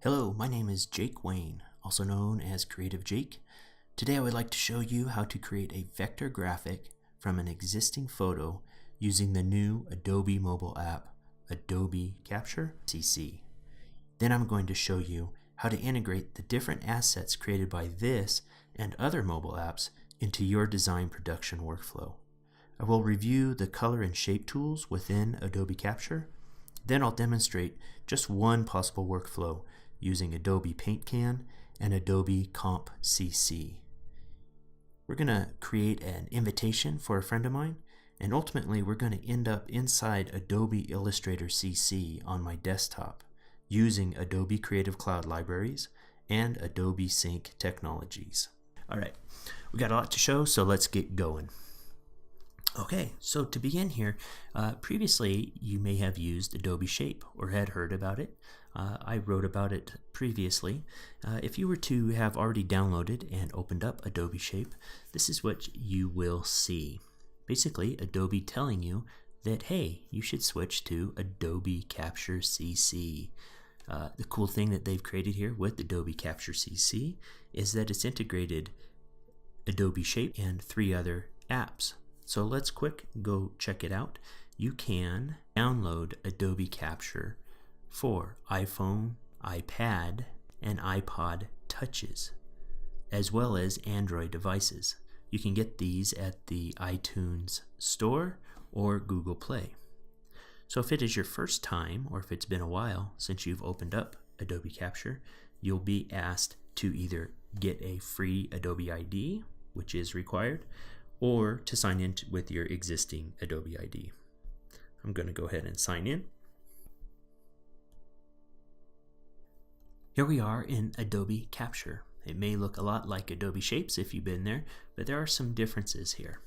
Hello, my name is Jake Wayne, also known as Creative Jake. Today I would like to show you how to create a vector graphic from an existing photo using the new Adobe mobile app, Adobe Capture CC. Then I'm going to show you how to integrate the different assets created by this and other mobile apps into your design production workflow. I will review the color and shape tools within Adobe Capture. Then I'll demonstrate just one possible workflow using Adobe PaintCan and Adobe Comp CC. We're going to create an invitation for a friend of mine, and ultimately we're going to end up inside Adobe Illustrator CC on my desktop using Adobe Creative Cloud Libraries and Adobe Sync technologies. Alright, we got a lot to show, so let's get going. Okay, so to begin here, previously you may have used Adobe Shape or had heard about it. I wrote about it previously. If you were to have already downloaded and opened up Adobe Shape, this is what you will see. Basically, Adobe telling you that, hey, you should switch to Adobe Capture CC. The cool thing that they've created here with Adobe Capture CC is that it's integrated Adobe Shape and 3 other apps. So let's go check it out. You can download Adobe Capture for iPhone, iPad, and iPod touches, as well as Android devices. You can get these at the iTunes Store or Google Play. So if it is your first time, or if it's been a while since you've opened up Adobe Capture, you'll be asked to either get a free Adobe ID, which is required, or to sign in with your existing Adobe ID. I'm going to go ahead and sign in. Here we are in Adobe Capture. It may look a lot like Adobe Shapes if you've been there, but there are some differences here.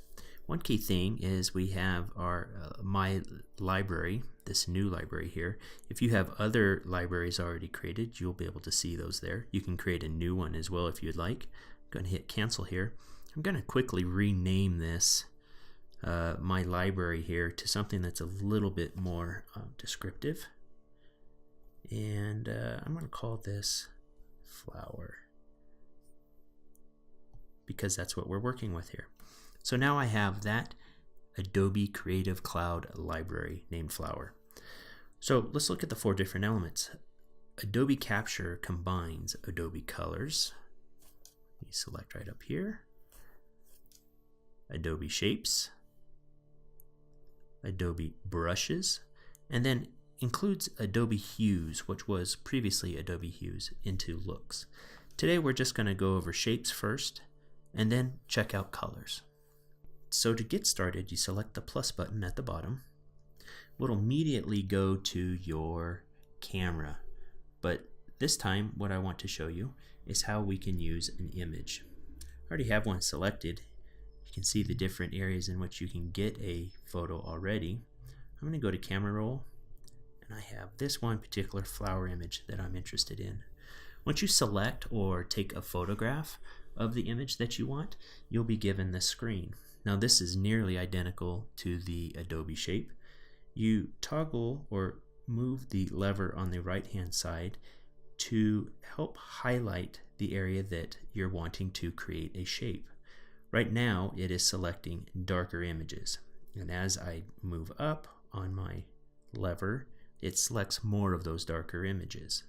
One key thing is we have our My Library, this new library here. If you have other libraries already created, you'll be able to see those there. You can create a new one as well if you'd like. I'm going to hit cancel here. I'm going to quickly rename this My Library here to something that's a little bit more descriptive. And I'm going to call this Flower, because that's what we're working with here. So now I have that Adobe Creative Cloud Library named Flower. So let's look at the 4 different elements. Adobe Capture combines Adobe Colors. You select right up here. Adobe Shapes, Adobe Brushes, and then includes Adobe Hues, which was previously Adobe Hues, into Looks. Today we're just going to go over Shapes first, and then check out Colors. So to get started, you select the plus button at the bottom. It'll immediately go to your camera, but this time what I want to show you is how we can use an image. I already have one selected. You can see the different areas in which you can get a photo already. I'm going to go to Camera Roll, and I have this one particular flower image that I'm interested in. Once you select or take a photograph of the image that you want, you'll be given this screen. Now this is nearly identical to the Adobe Shape. You toggle or move the lever on the right hand side to help highlight the area that you're wanting to create a shape. Right now it is selecting darker images, and as I move up on my lever, it selects more of those darker images.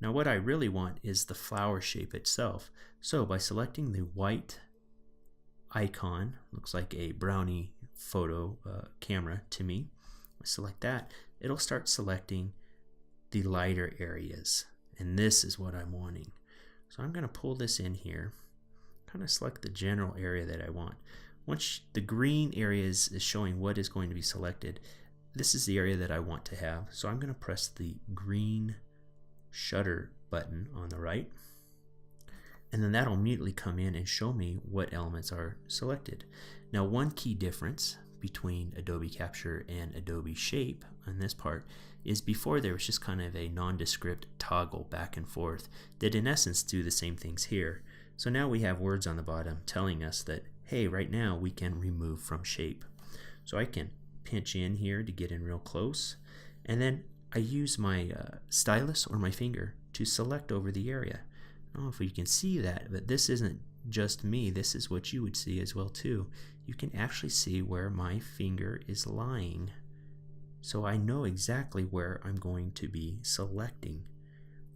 Now what I really want is the flower shape itself. So by selecting the white icon, looks like a brownie photo camera to me, I select that, it'll start selecting the lighter areas, and this is what I'm wanting. So I'm going to pull this in here, kind of select the general area that I want. Once the green area is showing what is going to be selected, this is the area that I want to have. So I'm going to press the green shutter button on the right, and then that'll immediately come in and show me what elements are selected. Now one key difference between Adobe Capture and Adobe Shape on this part is before there was just kind of a nondescript toggle back and forth that in essence do the same things here. So now we have words on the bottom telling us that, hey, right now we can remove from shape. So I can pinch in here to get in real close, and then I use my stylus or my finger to select over the area. I don't know if you can see that, but this isn't just me. This is what you would see as well too. You can actually see where my finger is lying. So I know exactly where I'm going to be selecting.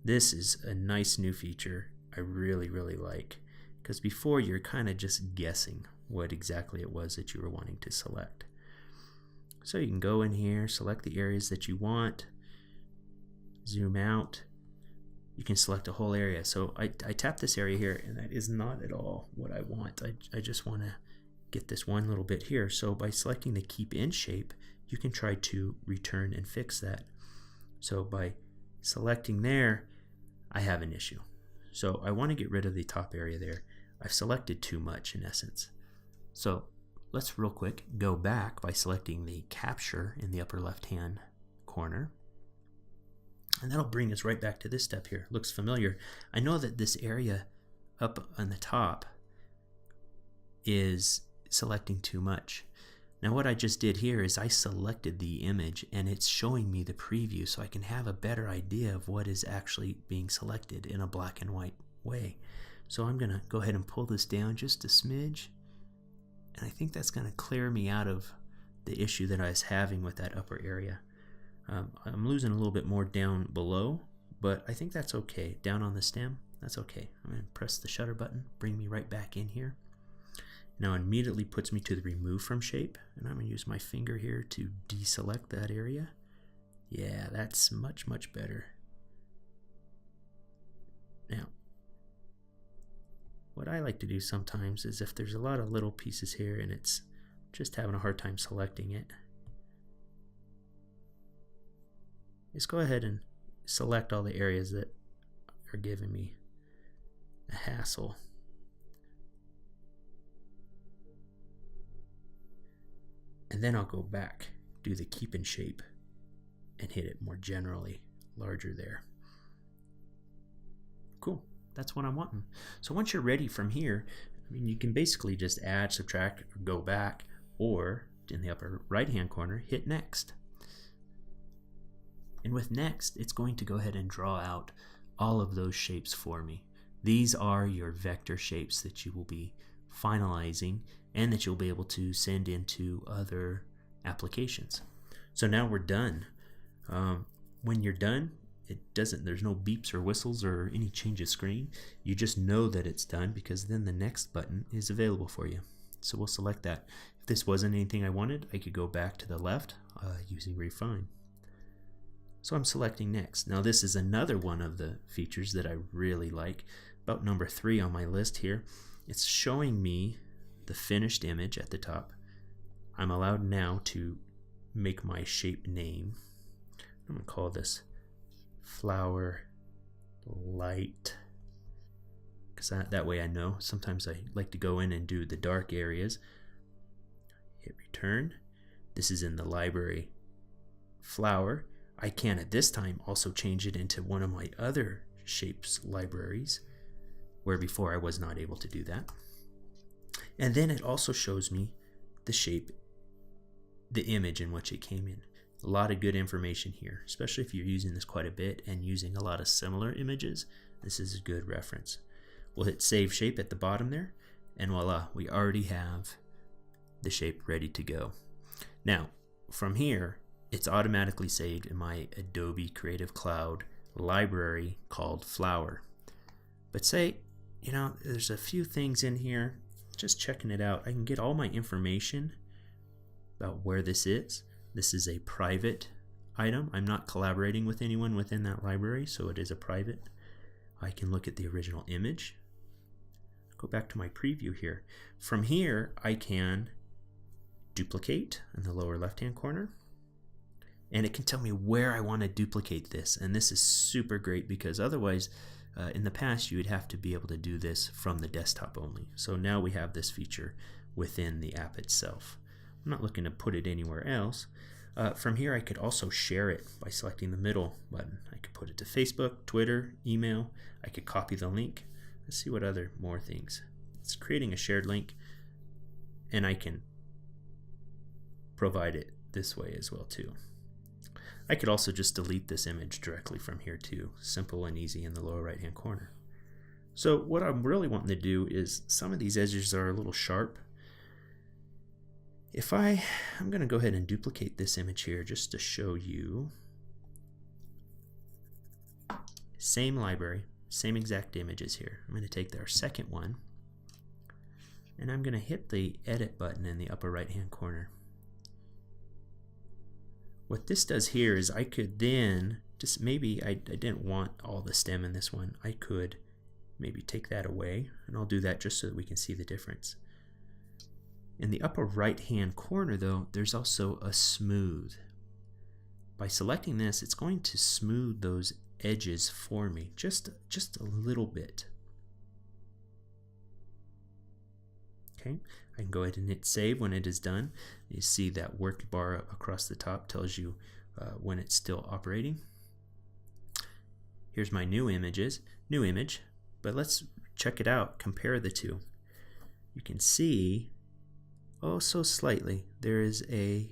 This is a nice new feature I really, really like, because before you're kind of just guessing what exactly it was that you were wanting to select. So you can go in here, select the areas that you want, zoom out. You can select a whole area. So I tap this area here, and that is not at all what I want. I just want to get this one little bit here. So by selecting the keep in shape, you can try to return and fix that. So by selecting there, I have an issue. So I want to get rid of the top area there. I've selected too much in essence. So let's real quick go back by selecting the capture in the upper left hand corner. And that'll bring us right back to this step here. Looks familiar. I know that this area up on the top is selecting too much. Now what I just did here is I selected the image and it's showing me the preview so I can have a better idea of what is actually being selected in a black and white way. So I'm going to go ahead and pull this down just a smidge, and I think that's going to clear me out of the issue that I was having with that upper area. I'm losing a little bit more down below, but I think that's okay. Down on the stem, that's okay. I'm going to press the shutter button, bring me right back in here. Now it immediately puts me to the remove from shape, and I'm going to use my finger here to deselect that area. Yeah, that's much, much better. Now, what I like to do sometimes is if there's a lot of little pieces here and it's just having a hard time selecting it, just go ahead and select all the areas that are giving me a hassle. And then I'll go back, do the keep in shape, and hit it more generally larger there. Cool, that's what I'm wanting. So once you're ready from here, you can basically just add, subtract, or go back, or in the upper right hand corner, hit next. And with next, it's going to go ahead and draw out all of those shapes for me. These are your vector shapes that you will be finalizing and that you'll be able to send into other applications. So now we're done. When you're done, there's no beeps or whistles or any change of screen. You just know that it's done because then the next button is available for you. So we'll select that. If this wasn't anything I wanted, I could go back to the left using refine. So I'm selecting next. Now this is another one of the features that I really like. About number 3 on my list here. It's showing me the finished image at the top. I'm allowed now to make my shape name. I'm going to call this Flower Light, because that way I know. Sometimes I like to go in and do the dark areas. Hit return. This is in the library flower. I can at this time also change it into one of my other shapes libraries, where before I was not able to do that. And then it also shows me the shape, the image in which it came in. A lot of good information here, especially if you're using this quite a bit and using a lot of similar images. This is a good reference. We'll hit save shape at the bottom there, and voila, we already have the shape ready to go. Now from here, it's automatically saved in my Adobe Creative Cloud library called Flower. But say, there's a few things in here, just checking it out. I can get all my information about where this is. This is a private item. I'm not collaborating with anyone within that library, so it is a private. I can look at the original image. Go back to my preview here. From here, I can duplicate in the lower left-hand corner, and it can tell me where I want to duplicate this. And this is super great because otherwise, in the past, you would have to be able to do this from the desktop only. So now we have this feature within the app itself. I'm not looking to put it anywhere else. From here, I could also share it by selecting the middle button. I could put it to Facebook, Twitter, email. I could copy the link. Let's see what other more things. It's creating a shared link, and I can provide it this way as well too. I could also just delete this image directly from here too. Simple and easy in the lower right hand corner. So what I'm really wanting to do is, some of these edges are a little sharp. I'm going to go ahead and duplicate this image here just to show you. Same library, same exact images here. I'm going to take our second one and I'm going to hit the edit button in the upper right hand corner. What this does here is I could then just maybe I didn't want all the stem in this one. I could maybe take that away, and I'll do that just so that we can see the difference. In the upper right hand corner though, there's also a smooth. By selecting this, it's going to smooth those edges for me just a little bit. Okay, I can go ahead and hit save when it is done. You see that work bar across the top tells you when it's still operating. Here's my new image, but let's check it out, compare the two. You can see, oh so slightly, there is a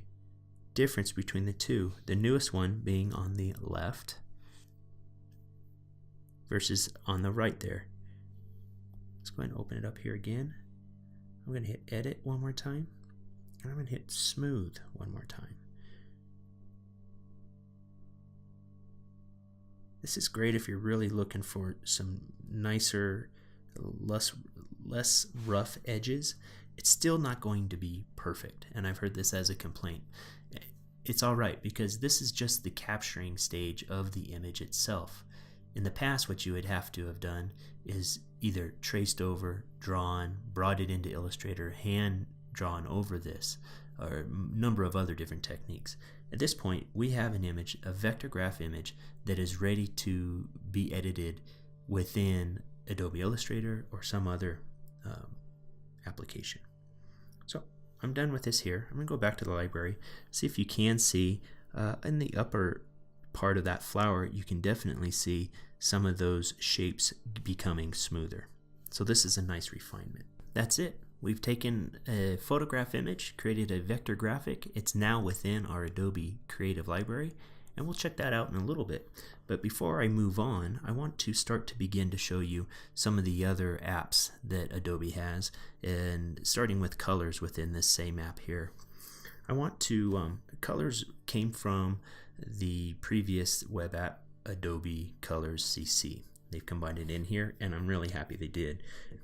difference between the two. The newest one being on the left versus on the right there. Let's go ahead and open it up here again. I'm going to hit edit one more time, and I'm going to hit smooth one more time. This is great if you're really looking for some nicer, less rough edges. It's still not going to be perfect, and I've heard this as a complaint. It's alright, because this is just the capturing stage of the image itself. In the past, what you would have to have done is either traced over, drawn, brought it into Illustrator, hand drawn over this, or a number of other different techniques. At this point, we have an image, a vector graph image, that is ready to be edited within Adobe Illustrator or some other application. So I'm done with this here. I'm going to go back to the library, see if you can see in the upper part of that flower, you can definitely see some of those shapes becoming smoother. So this is a nice refinement. That's it. We've taken a photograph image, created a vector graphic. It's now within our Adobe Creative Library, and we'll check that out in a little bit. But before I move on, I want to start to begin to show you some of the other apps that Adobe has, and starting with colors within this same app here. I want to, colors came from the previous web app, Adobe Colors CC. They've combined it in here, and I'm really happy they did,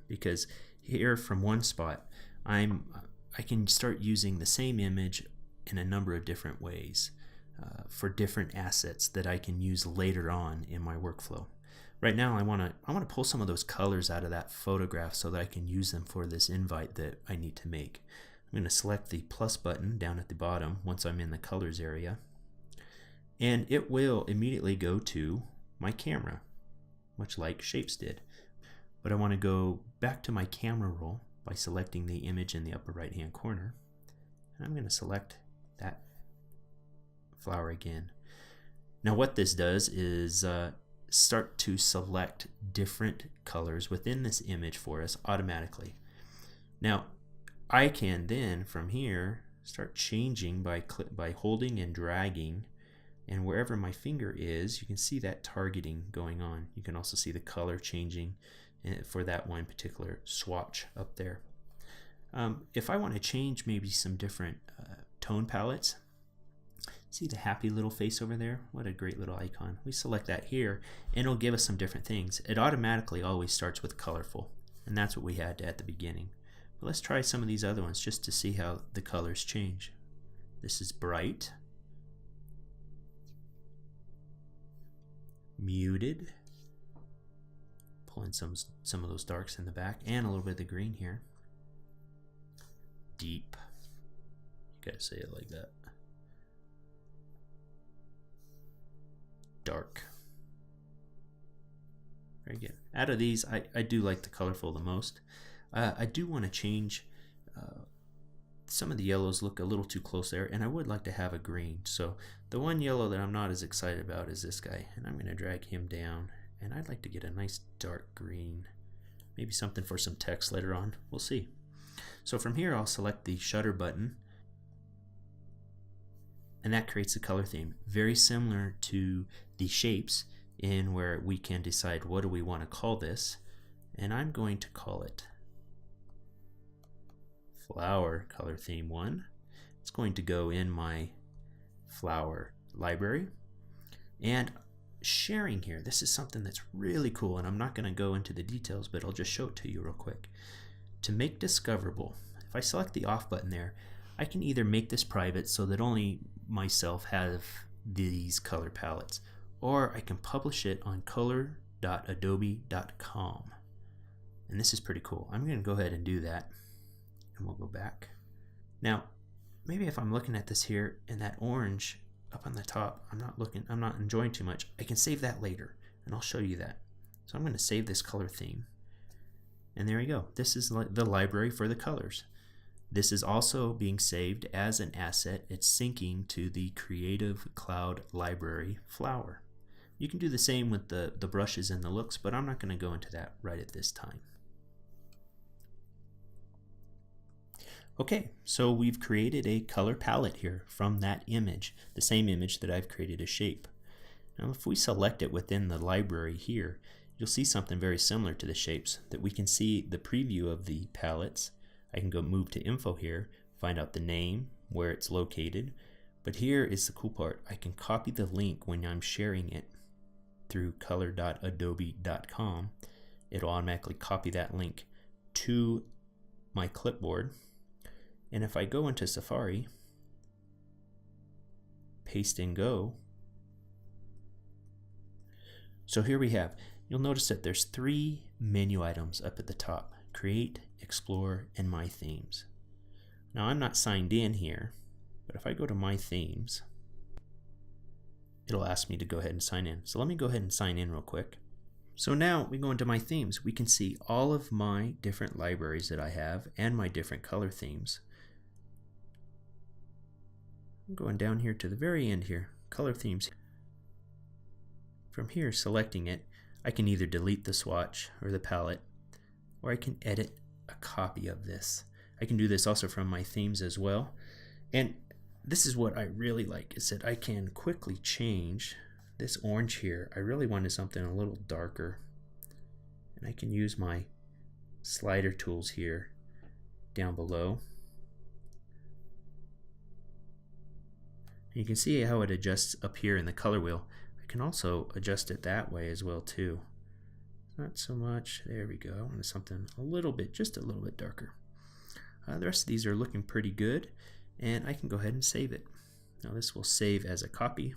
because here from one spot I can start using the same image in a number of different ways for different assets that I can use later on in my workflow. Right now I want to pull some of those colors out of that photograph so that I can use them for this invite that I need to make. I'm going to select the plus button down at the bottom once I'm in the colors area, and it will immediately go to my camera, much like Shapes did. But I want to go back to my camera roll by selecting the image in the upper right hand corner, and I'm going to select that flower again. Now what this does is start to select different colors within this image for us automatically. Now I can then from here start changing by holding and dragging, and wherever my finger is you can see that targeting going on. You can also see the color changing for that one particular swatch up there. If I want to change maybe some different tone palettes, see the happy little face over there? What a great little icon. We select that here and it'll give us some different things. It automatically always starts with colorful, and that's what we had at the beginning. But let's try some of these other ones just to see how the colors change. This is bright, muted, pulling some of those darks in the back, and a little bit of the green here. Deep, you gotta say it like that. Dark. Very good. Out of these, I do like the colorful the most. I do want to change, some of the yellows look a little too close there, and I would like to have a green. So the one yellow that I'm not as excited about is this guy, and I'm going to drag him down, and I'd like to get a nice dark green, maybe something for some text later on. We'll see. So from here I'll select the shutter button, and that creates a color theme. Very similar to the shapes in where we can decide what do we want to call this, and I'm going to call it Flower Color Theme 1. It's going to go in my flower library. And sharing here, this is something that's really cool, and I'm not going to go into the details, but I'll just show it to you real quick. To make discoverable, if I select the off button there, I can either make this private so that only myself have these color palettes, or I can publish it on color.adobe.com. And this is pretty cool. I'm going to go ahead and do that, and we'll go back. Now, maybe if I'm looking at this here and that orange up on the top, I'm not enjoying too much, I can save that later, and I'll show you that. So I'm going to save this color theme. And there you go. This is the library for the colors. This is also being saved as an asset. It's syncing to the Creative Cloud Library Flower. You can do the same with the brushes and the looks, but I'm not going to go into that right at this time. Okay, so we've created a color palette here from that image, the same image that I've created a shape. Now if we select it within the library here, you'll see something very similar to the shapes, that we can see the preview of the palettes. I can go move to info here, find out the name, where it's located, but here is the cool part. I can copy the link when I'm sharing it through color.adobe.com. It'll automatically copy that link to my clipboard, and if I go into Safari, paste and go, so here we have, you'll notice that there's 3 menu items up at the top: Create, Explore, and My Themes. Now I'm not signed in here, but if I go to My Themes, it'll ask me to go ahead and sign in. So let me go ahead and sign in real quick. So now we go into My Themes. We can see all of my different libraries that I have and my different color themes. I'm going down here to the very end here, color themes. From here, selecting it, I can either delete the swatch or the palette, or I can edit a copy of this. I can do this also from my themes as well. And this is what I really like, is that I can quickly change this orange here. I really wanted something a little darker. And I can use my slider tools here down below. You can see how it adjusts up here in the color wheel. I can also adjust it that way as well too. Not so much. There we go. I wanted something a little bit, just a little bit darker. The rest of these are looking pretty good, and I can go ahead and save it. Now this will save as a copy,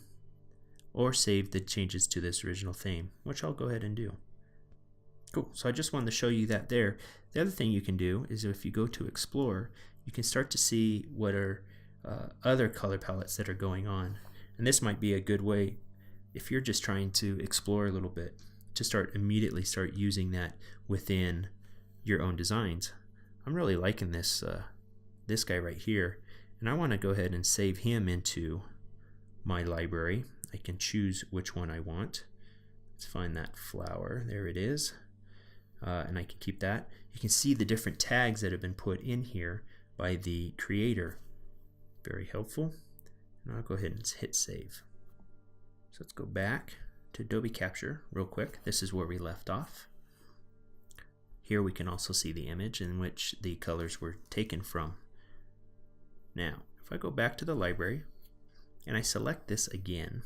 or save the changes to this original theme, which I'll go ahead and do. Cool. So I just wanted to show you that there. The other thing you can do is if you go to Explore, you can start to see what are other color palettes that are going on. And this might be a good way, if you're just trying to explore a little bit, to immediately start using that within your own designs. I'm really liking this this guy right here, and I want to go ahead and save him into my library. I can choose which one I want. Let's find that flower. There it is. And I can keep that. You can see the different tags that have been put in here by the creator. Very helpful. And I'll go ahead and hit save. So let's go back to Adobe Capture real quick. This is where we left off. Here we can also see the image in which the colors were taken from. Now, if I go back to the library and I select this again,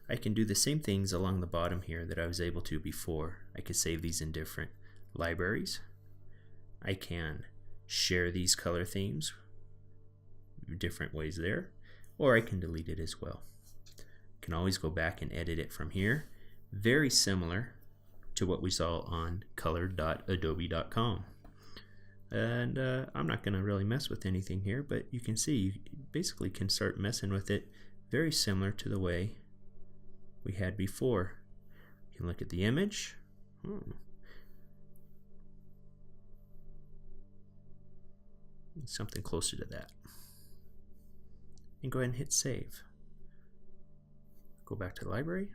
I can do the same things along the bottom here that I was able to before. I could save these in different libraries. I can share these color themes different ways there, or I can delete it as well. Can always go back and edit it from here. Very similar to what we saw on color.adobe.com. And I'm not going to really mess with anything here, but you can see you basically can start messing with it very similar to the way we had before. You can look at the image. Something closer to that. And go ahead and hit save. Go back to the library,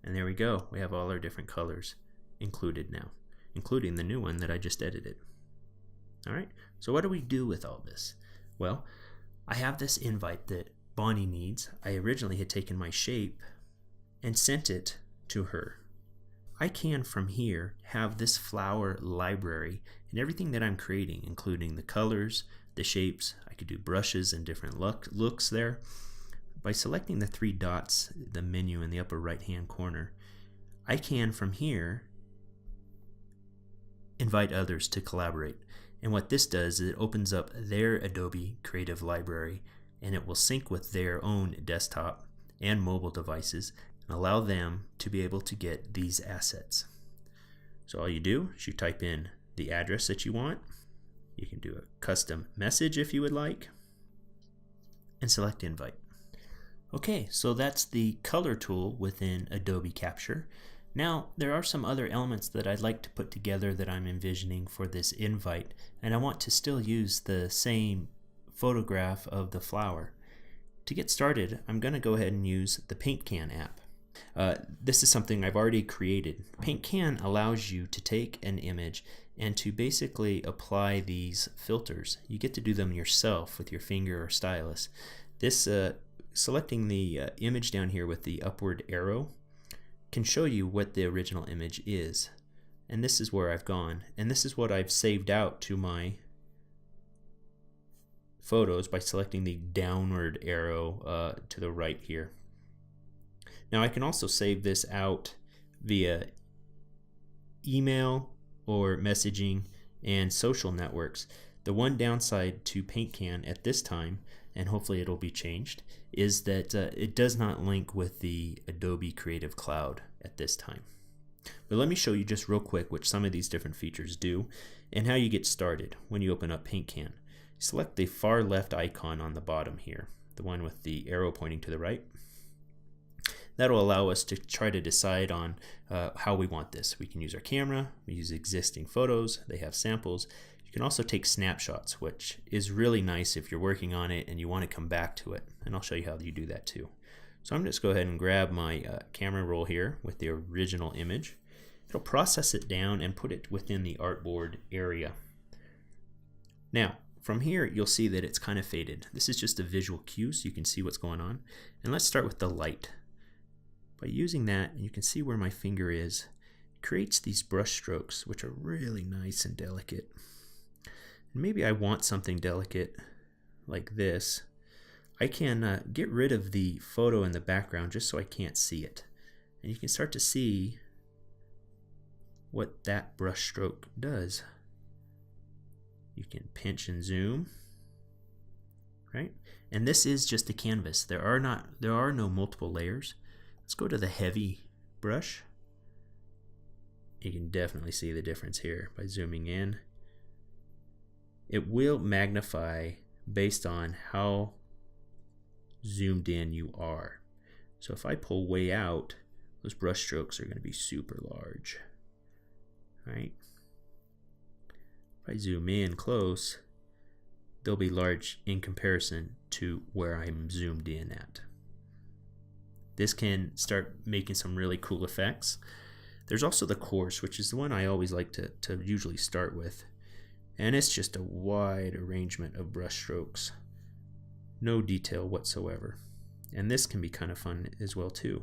and there we go. We have all our different colors included now, including the new one that I just edited. Alright, so what do we do with all this? Well, I have this invite that Bonnie needs, I originally had taken my shape and sent it to her. I can from here have this flower library and everything that I'm creating, including the colors, the shapes. I could do brushes and different looks there. By selecting the three dots, the menu in the upper right hand corner, I can from here invite others to collaborate. And what this does is it opens up their Adobe Creative Library, and it will sync with their own desktop and mobile devices and allow them to be able to get these assets. So all you do is you type in the address that you want. You can do a custom message if you would like, and select invite. Okay, so that's the color tool within Adobe Capture. Now, there are some other elements that I'd like to put together that I'm envisioning for this invite, and I want to still use the same photograph of the flower. To get started, I'm going to go ahead and use the PaintCan app. This is something I've already created. PaintCan allows you to take an image and to basically apply these filters. You get to do them yourself with your finger or stylus. This selecting the image down here with the upward arrow can show you what the original image is. And this is where I've gone. And this is what I've saved out to my photos by selecting the downward arrow to the right here. Now I can also save this out via email or messaging and social networks. The one downside to PaintCan at this time, and hopefully it'll be changed, is that it does not link with the Adobe Creative Cloud at this time. But let me show you just real quick what some of these different features do and how you get started when you open up PaintCan. Select the far left icon on the bottom here, the one with the arrow pointing to the right. That'll allow us to try to decide on how we want this. We can use our camera, we use existing photos, they have samples. You can also take snapshots, which is really nice if you're working on it and you want to come back to it. And I'll show you how you do that too. So I'm just go ahead and grab my camera roll here with the original image. It'll process it down and put it within the artboard area. Now, from here, you'll see that it's kind of faded. This is just a visual cue so you can see what's going on. And let's start with the light. By using that, you can see where my finger is. It creates these brush strokes, which are really nice and delicate. And maybe I want something delicate like this. I can get rid of the photo in the background just so I can't see it. And you can start to see what that brush stroke does. You can pinch and zoom, right? And this is just a canvas. There are no multiple layers. Let's go to the heavy brush. You can definitely see the difference here by zooming in. It will magnify based on how zoomed in you are. So if I pull way out, those brush strokes are going to be super large, right? If I zoom in close, they'll be large in comparison to where I'm zoomed in at. This can start making some really cool effects. There's also the coarse, which is the one I always like to usually start with. And it's just a wide arrangement of brush strokes. No detail whatsoever. And this can be kind of fun as well too.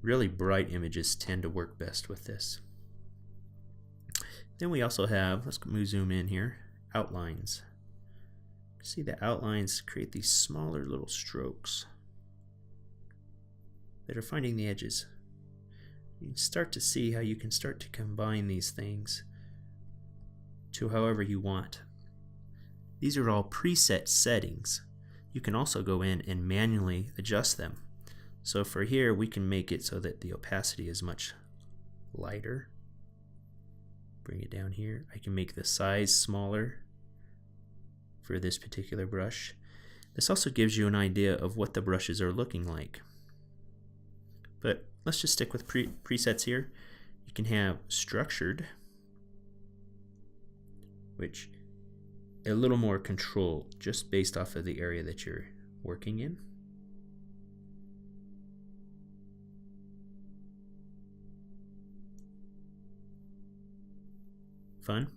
Really bright images tend to work best with this. Then we also have, let's zoom in here, outlines. See the outlines create these smaller little strokes that are finding the edges. You can start to see how you can start to combine these things to however you want. These are all preset settings. You can also go in and manually adjust them. So for here, we can make it so that the opacity is much lighter. Bring it down here. I can make the size smaller for this particular brush. This also gives you an idea of what the brushes are looking like. But let's just stick with presets here. You can have structured, which a little more control just based off of the area that you're working in. Fun.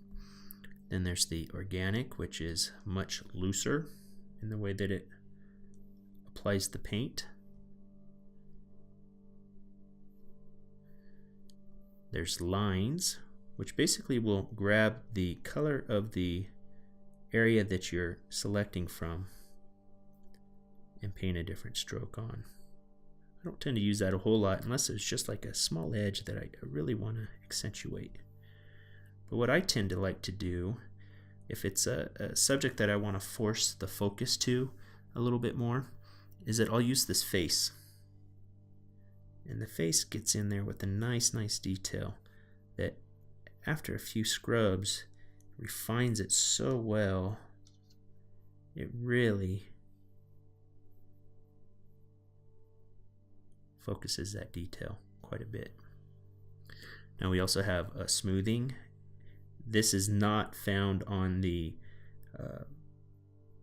Then there's the organic, which is much looser in the way that it applies the paint. There's lines, which basically will grab the color of the area that you're selecting from and paint a different stroke on. I don't tend to use that a whole lot unless it's just like a small edge that I really want to accentuate. But what I tend to like to do, if it's a subject that I want to force the focus to a little bit more, is that I'll use this face. And the face gets in there with a nice detail that after a few scrubs refines it so well, it really focuses that detail quite a bit. Now we also have a smoothing. This is not found on the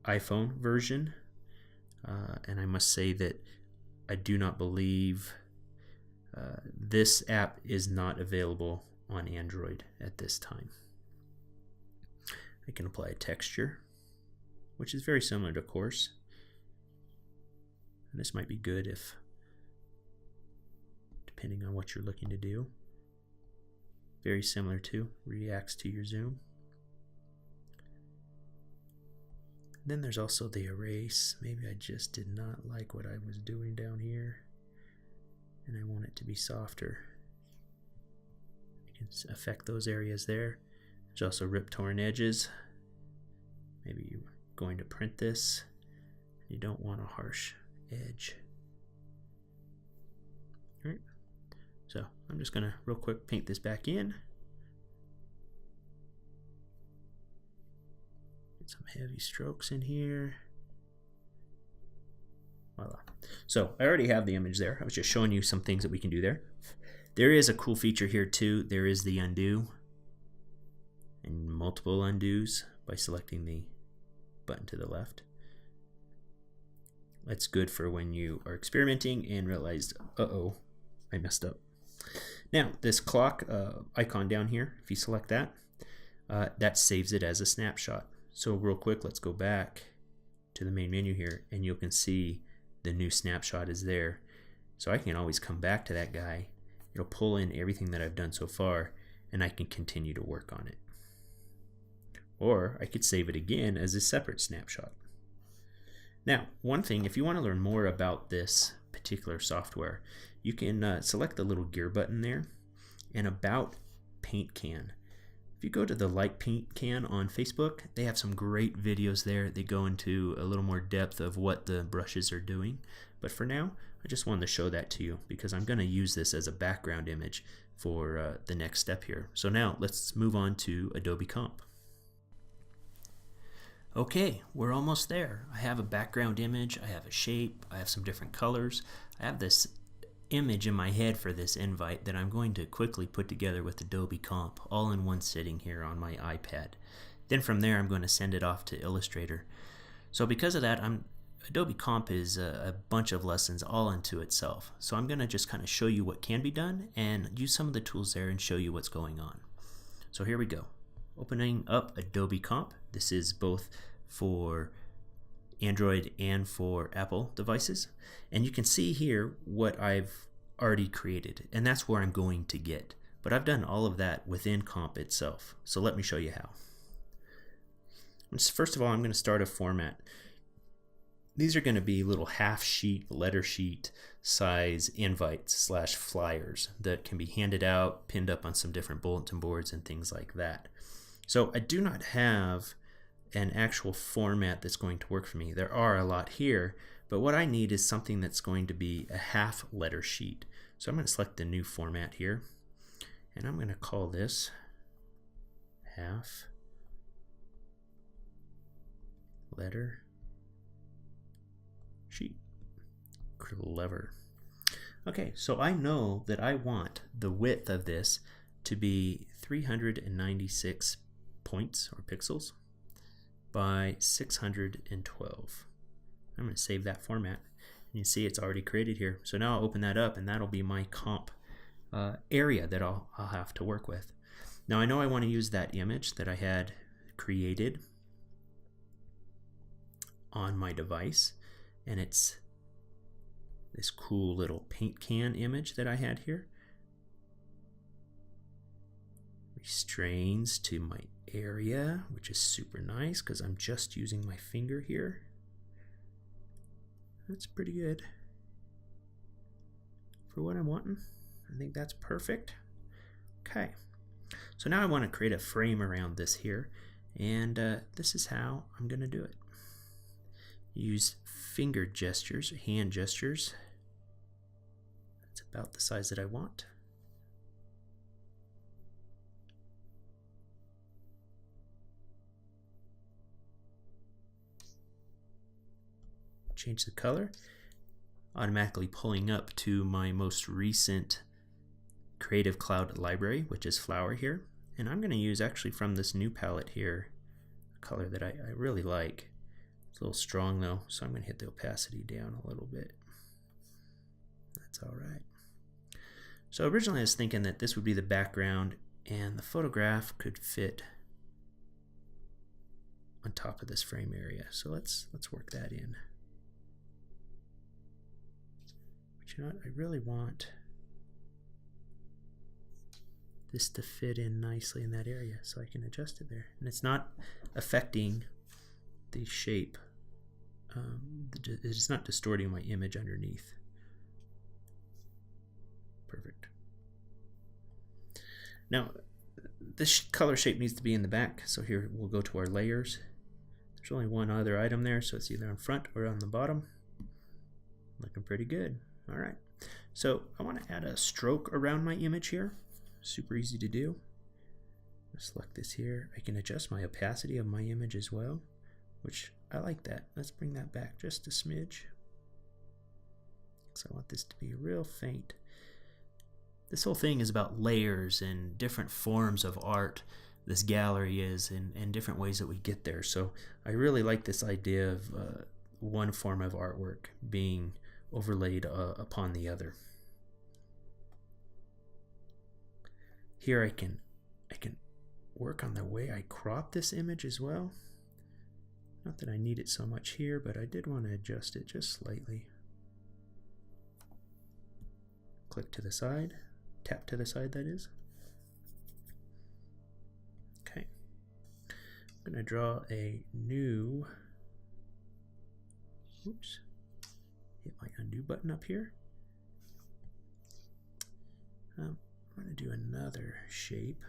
iPhone version, and I must say that I do not believe this app is not available on Android at this time. I can apply a texture, which is very similar to coarse. And this might be good if, depending on what you're looking to do. Very similar to, reacts to your zoom. Then there's also the erase. Maybe I just did not like what I was doing down here, and I want it to be softer. You can affect those areas there. There's also rip torn edges. Maybe you're going to print this. You don't want a harsh edge. All right. So I'm just going to real quick paint this back in. Get some heavy strokes in here. Voila. So I already have the image there. I was just showing you some things that we can do there. There is a cool feature here too. There is the undo and multiple undos by selecting the button to the left. That's good for when you are experimenting and realize, uh-oh, I messed up. Now, this clock icon down here, if you select that, that saves it as a snapshot. So real quick, let's go back to the main menu here, and you can see the new snapshot is there. So I can always come back to that guy. It'll pull in everything that I've done so far, and I can continue to work on it. Or I could save it again as a separate snapshot. Now, one thing, if you want to learn more about this particular software, you can select the little gear button there and about PaintCan. If you go to the Like PaintCan on Facebook, they have some great videos there. They go into a little more depth of what the brushes are doing. But for now, I just wanted to show that to you because I'm going to use this as a background image for the next step here. So now let's move on to Adobe Comp. Okay, we're almost there. I have a background image, I have a shape, I have some different colors. I have this image in my head for this invite that I'm going to quickly put together with Adobe Comp all in one sitting here on my iPad. Then from there I'm going to send it off to Illustrator. So because of that, Adobe Comp is a bunch of lessons all into itself. So I'm going to just kind of show you what can be done and use some of the tools there and show you what's going on. So here we go. Opening up Adobe Comp. This is both for Android and for Apple devices. And you can see here what I've already created, and that's where I'm going to get. But I've done all of that within Comp itself. So let me show you how. First of all, I'm going to start a format. These are going to be little half sheet, letter sheet size invites / flyers that can be handed out, pinned up on some different bulletin boards and things like that. So I do not have an actual format that's going to work for me. There are a lot here, but what I need is something that's going to be a half letter sheet. So I'm going to select the new format here, and I'm going to call this half letter sheet. Clever. Okay, so I know that I want the width of this to be 396 points or pixels by 612. I'm going to save that format. You can see it's already created here. So now I'll open that up, and that'll be my comp area that I'll have to work with. Now I know I want to use that image that I had created on my device, and it's this cool little PaintCan image that I had here. Restrains to my area, which is super nice because I'm just using my finger here. That's pretty good for what I'm wanting. I think that's perfect. Okay, so now I want to create a frame around this here, and this is how I'm going to do it. Use finger gestures, hand gestures. That's about the size that I want. Change the color, automatically pulling up to my most recent Creative Cloud library, which is flower here. And I'm going to use actually from this new palette here a color that I really like. It's a little strong though, so I'm going to hit the opacity down a little bit. That's all right. So originally I was thinking that this would be the background and the photograph could fit on top of this frame area. So let's work that in. You know what, I really want this to fit in nicely in that area, so I can adjust it there. And it's not affecting the shape. It's not distorting my image underneath. Perfect. Now, this color shape needs to be in the back, so here we'll go to our layers. There's only one other item there, so it's either on front or on the bottom. Looking pretty good. All right, so I want to add a stroke around my image here. Super easy to do. Select this here. I can adjust my opacity of my image as well, which I like that. Let's bring that back just a smidge. So I want this to be real faint. This whole thing is about layers and different forms of art. This gallery is, and different ways that we get there. So I really like this idea of one form of artwork being overlaid upon the other. Here I can work on the way I crop this image as well. Not that I need it so much here, but I did want to adjust it just slightly. Click to the side, tap to the side, that is. Okay, I'm going to draw a new, oops. Hit my undo button up here. I'm going to do another shape.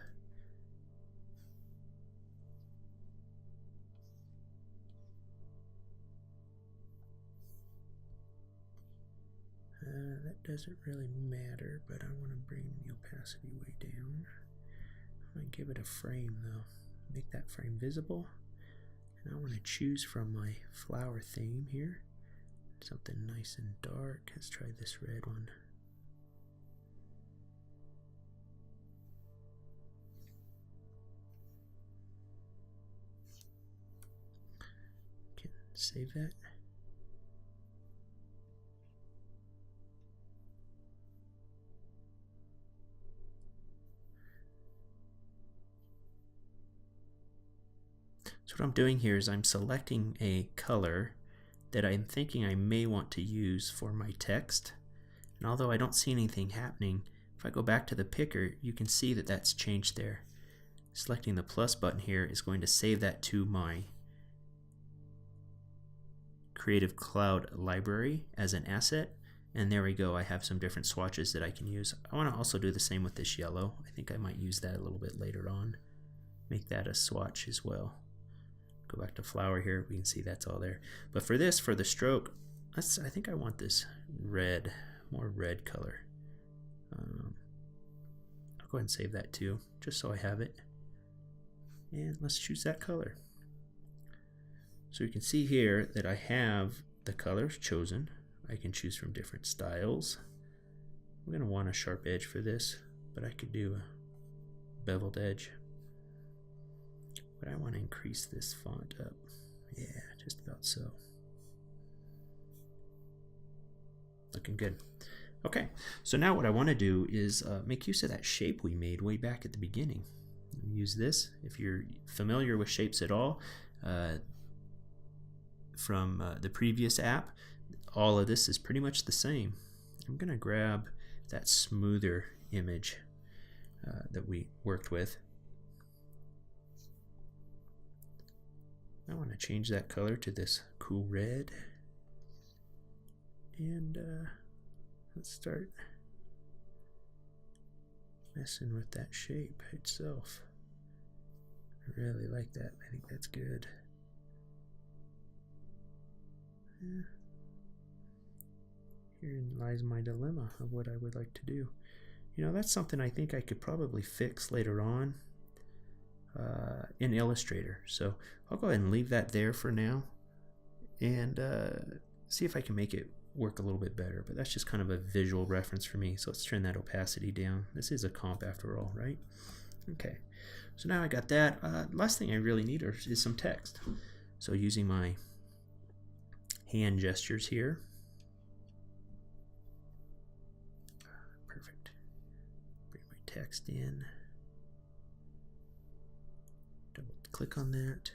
That doesn't really matter, but I want to bring the opacity way down. I'm going to give it a frame though. Make that frame visible. And I want to choose from my flower theme here. Something nice and dark. Let's try this red one. Can save that. So what I'm doing here is I'm selecting a color that I'm thinking I may want to use for my text. And although I don't see anything happening, if I go back to the picker, you can see that that's changed there. Selecting the plus button here is going to save that to my Creative Cloud library as an asset. And there we go, I have some different swatches that I can use. I want to also do the same with this yellow. I think I might use that a little bit later on. Make that a swatch as well. Go back to flower here, we can see that's all there. But for this, for the stroke, I think I want this red, more red color. I'll go ahead and save that too, just so I have it. And let's choose that color. So you can see here that I have the colors chosen. I can choose from different styles. I'm going to want a sharp edge for this, but I could do a beveled edge. But I want to increase this font up. Yeah, just about so. Looking good. Okay, so now what I want to do is make use of that shape we made way back at the beginning. Use this. If you're familiar with shapes at all from the previous app, all of this is pretty much the same. I'm going to grab that smoother image that we worked with. I want to change that color to this cool red, and let's start messing with that shape itself. I really like that. I think that's good. Yeah. Herein lies my dilemma of what I would like to do. You know, that's something I think I could probably fix later on in Illustrator. So I'll go ahead and leave that there for now and see if I can make it work a little bit better. But that's just kind of a visual reference for me. So let's turn that opacity down. This is a comp after all, right? Okay. So now I got that. Last thing I really need is some text. So using my hand gestures here. Perfect. Bring my text in. Double click on that.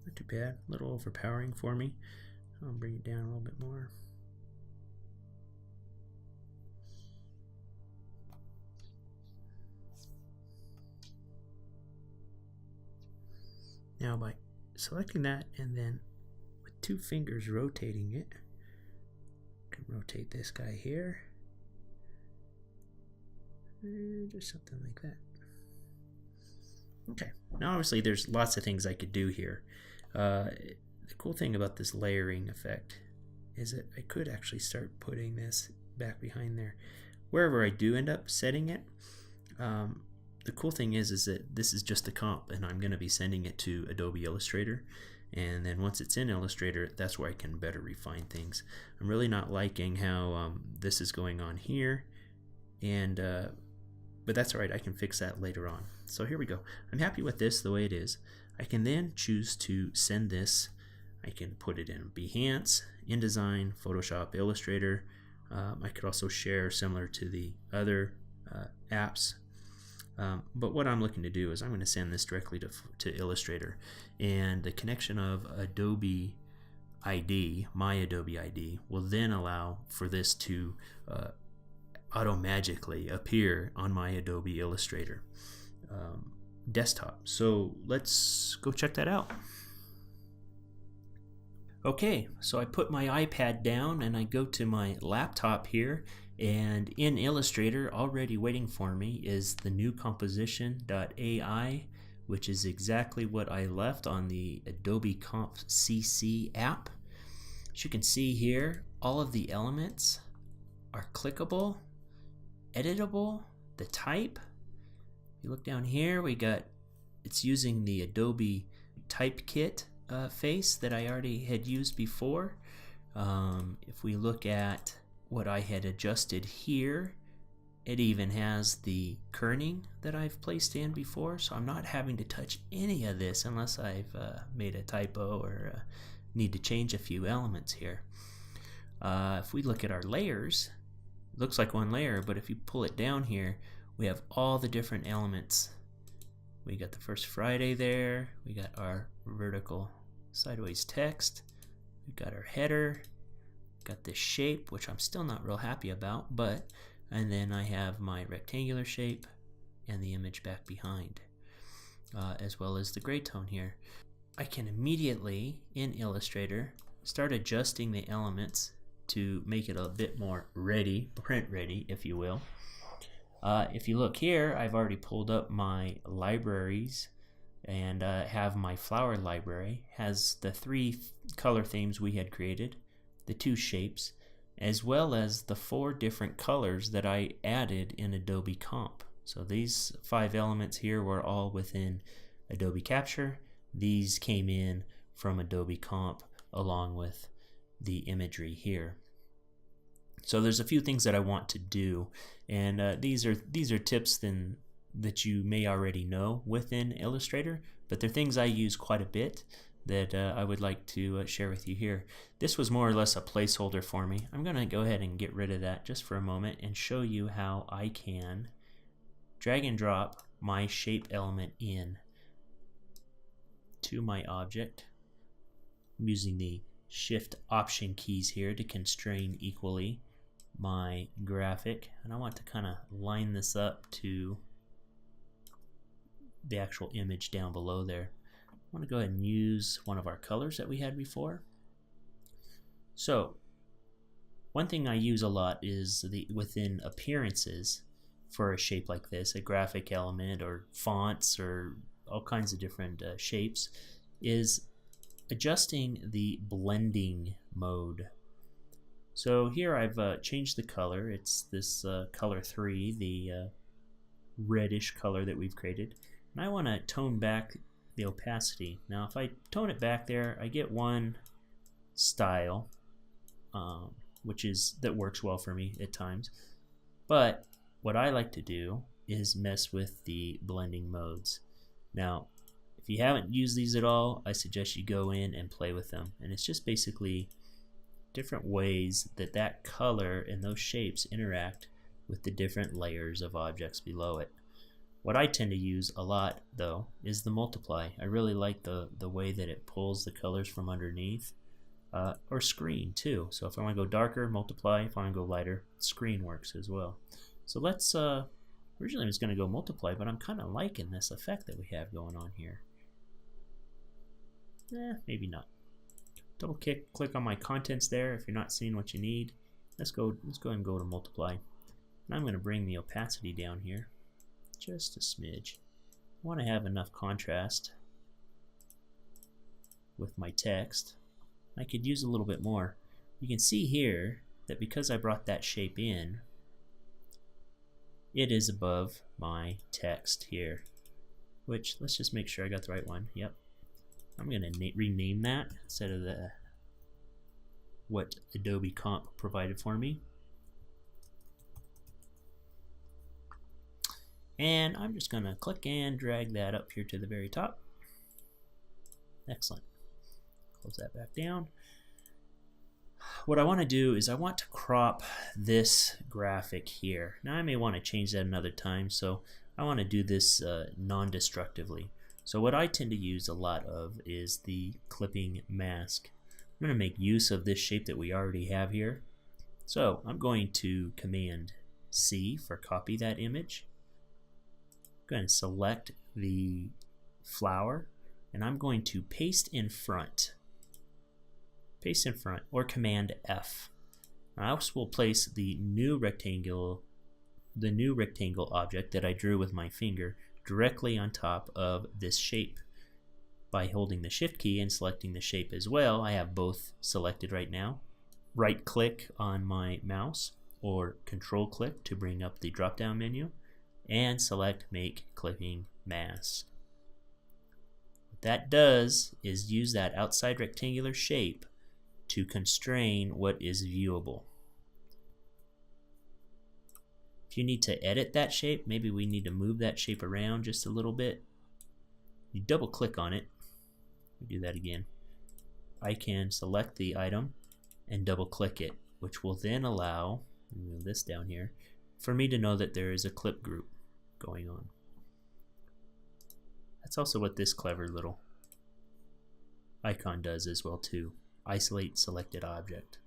Not too bad, a little overpowering for me. I'll bring it down a little bit more. Now by selecting that and then with 2 fingers rotating it, I can rotate this guy here. And just something like that. Okay, now obviously there's lots of things I could do here. The cool thing about this layering effect is that I could actually start putting this back behind there. Wherever I do end up setting it, the cool thing is that this is just a comp and I'm going to be sending it to Adobe Illustrator, and then once it's in Illustrator, that's where I can better refine things. I'm really not liking how this is going on here, and but that's alright, I can fix that later on. So here we go. I'm happy with this the way it is. I can then choose to send this. I can put it in Behance, InDesign, Photoshop, Illustrator. I could also share similar to the other apps. But what I'm looking to do is I'm going to send this directly to Illustrator, and the connection of Adobe ID, my Adobe ID, will then allow for this to auto-magically appear on my Adobe Illustrator desktop. So let's go check that out. Okay, so I put my iPad down and I go to my laptop here, and in Illustrator already waiting for me is the new composition.ai, which is exactly what I left on the Adobe Comp CC app. As you can see here, all of the elements are clickable, editable, the type. If you look down here, it's using the Adobe Typekit face that I already had used before. If we look at what I had adjusted here, it even has the kerning that I've placed in before, so I'm not having to touch any of this unless I've made a typo or need to change a few elements here. If we look at our layers, it looks like one layer, but if you pull it down here, we have all the different elements. We got the first Friday there, we got our vertical sideways text, we got our header, got this shape, which I'm still not real happy about, and then I have my rectangular shape and the image back behind, as well as the gray tone here. I can immediately in Illustrator start adjusting the elements to make it a bit more ready, print ready if you will. If you look here, I've already pulled up my libraries and have my flower library. Has the 3 color themes we had created, the 2 shapes, as well as the 4 different colors that I added in Adobe Comp. So these 5 elements here were all within Adobe Capture. These came in from Adobe Comp along with the imagery here. So there's a few things that I want to do, and these are tips that you may already know within Illustrator, but they're things I use quite a bit that I would like to share with you here. This was more or less a placeholder for me. I'm going to go ahead and get rid of that just for a moment and show you how I can drag and drop my shape element in to my object. I'm using the Shift Option keys here to constrain equally my graphic, and I want to kind of line this up to the actual image down below there. I want to go ahead and use one of our colors that we had before. So one thing I use a lot is within appearances for a shape like this, a graphic element or fonts or all kinds of different shapes, is adjusting the blending mode. So here I've changed the color. It's this color 3, the reddish color that we've created, and I want to tone back the opacity. Now if I tone it back there, I get one style that works well for me at times, but what I like to do is mess with the blending modes. Now if you haven't used these at all, I suggest you go in and play with them, and it's just basically different ways that color and those shapes interact with the different layers of objects below it. What I tend to use a lot though is the multiply. I really like the way that it pulls the colors from underneath, or screen too. So if I want to go darker, multiply. If I want to go lighter, screen works as well. So let's originally I was going to go multiply, but I'm kind of liking this effect that we have going on here. Maybe not. Double click on my contents there if you're not seeing what you need. Let's go ahead and go to multiply. And I'm going to bring the opacity down here just a smidge. I want to have enough contrast with my text. I could use a little bit more. You can see here that because I brought that shape in, it is above my text here, which, let's just make sure I got the right one. Yep. I'm going to rename that instead of what Adobe Comp provided for me. And I'm just going to click and drag that up here to the very top. Excellent. Close that back down. What I want to do is I want to crop this graphic here. Now I may want to change that another time, so I want to do this non-destructively. So what I tend to use a lot of is the clipping mask. I'm going to make use of this shape that we already have here. So I'm going to Command C for copy that image. Go ahead and select the flower, and I'm going to paste in front. Paste in front, or Command F. I also will place the new rectangle object that I drew with my finger directly on top of this shape. By holding the Shift key and selecting the shape as well, I have both selected right now. Right click on my mouse or Control click to bring up the drop down menu and select Make Clipping Mask. What that does is use that outside rectangular shape to constrain what is viewable. If you need to edit that shape, maybe we need to move that shape around just a little bit, you double click on it. Do that again. I can select the item and double click it, which will then allow, move this down here, for me to know that there is a clip group going on. That's also what this clever little icon does as well too. Isolate selected object.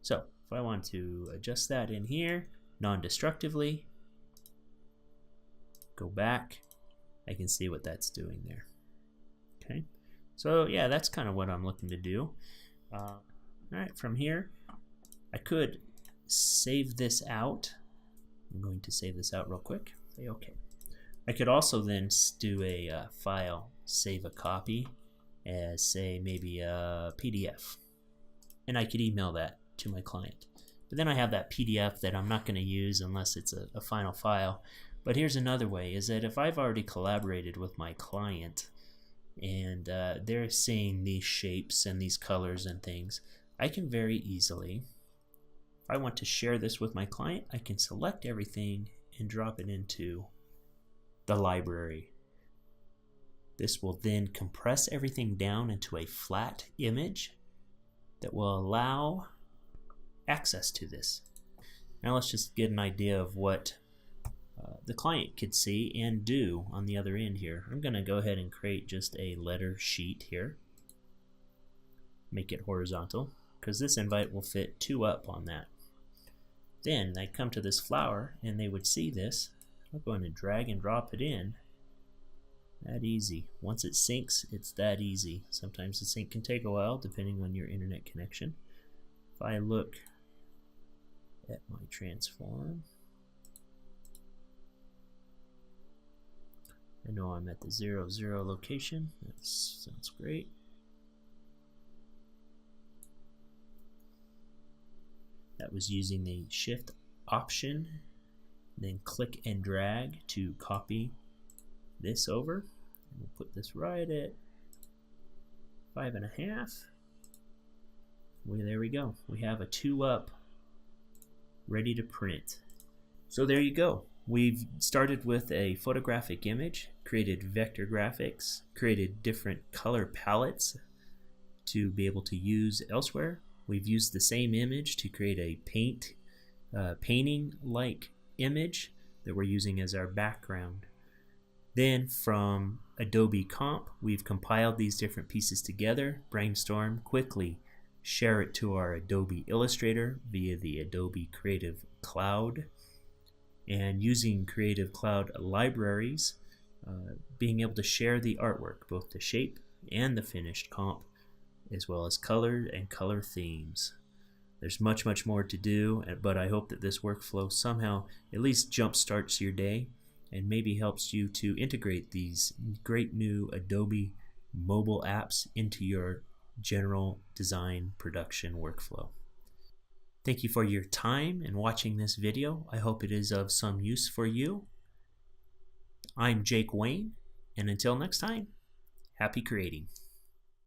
So if I want to adjust that in here non-destructively, go back, I can see what that's doing there. Okay, so yeah, that's kind of what I'm looking to do. Alright, from here I could save this out I'm going to save this out real quick. Say OK. I could also then do a file, save a copy as, say, maybe a PDF. And I could email that to my client. But then I have that PDF that I'm not going to use unless it's a final file. But here's another way, is that if I've already collaborated with my client and they're seeing these shapes and these colors and things, I can very easily, if I want to share this with my client, I can select everything and drop it into the library. This will then compress everything down into a flat image that will allow access to this. Now let's just get an idea of what the client could see and do on the other end here. I'm going to go ahead and create just a letter sheet here. Make it horizontal because this invite will fit 2 up on that. Then I come to this flower and they would see this. I'm going to drag and drop it in. That easy. Once it syncs, it's that easy. Sometimes the sync can take a while depending on your internet connection. If I look at my transform, I know I'm at the 0, 0 location. That sounds great. That was using the Shift option, then click and drag to copy this over. And we'll put this right at 5.5. Well, there we go. We have a 2 up ready to print. So there you go. We've started with a photographic image, created vector graphics, created different color palettes to be able to use elsewhere. We've used the same image to create a painting-like image that we're using as our background. Then from Adobe Comp, we've compiled these different pieces together, brainstorm quickly, share it to our Adobe Illustrator via the Adobe Creative Cloud, and using Creative Cloud Libraries, being able to share the artwork, both the shape and the finished comp, as well as color and color themes. There's much more to do, but I hope that this workflow somehow at least jump starts your day and maybe helps you to integrate these great new Adobe mobile apps into your general design production workflow. Thank you for your time and watching this video. I hope it is of some use for you. I'm Jake Wayne, and until next time, happy creating.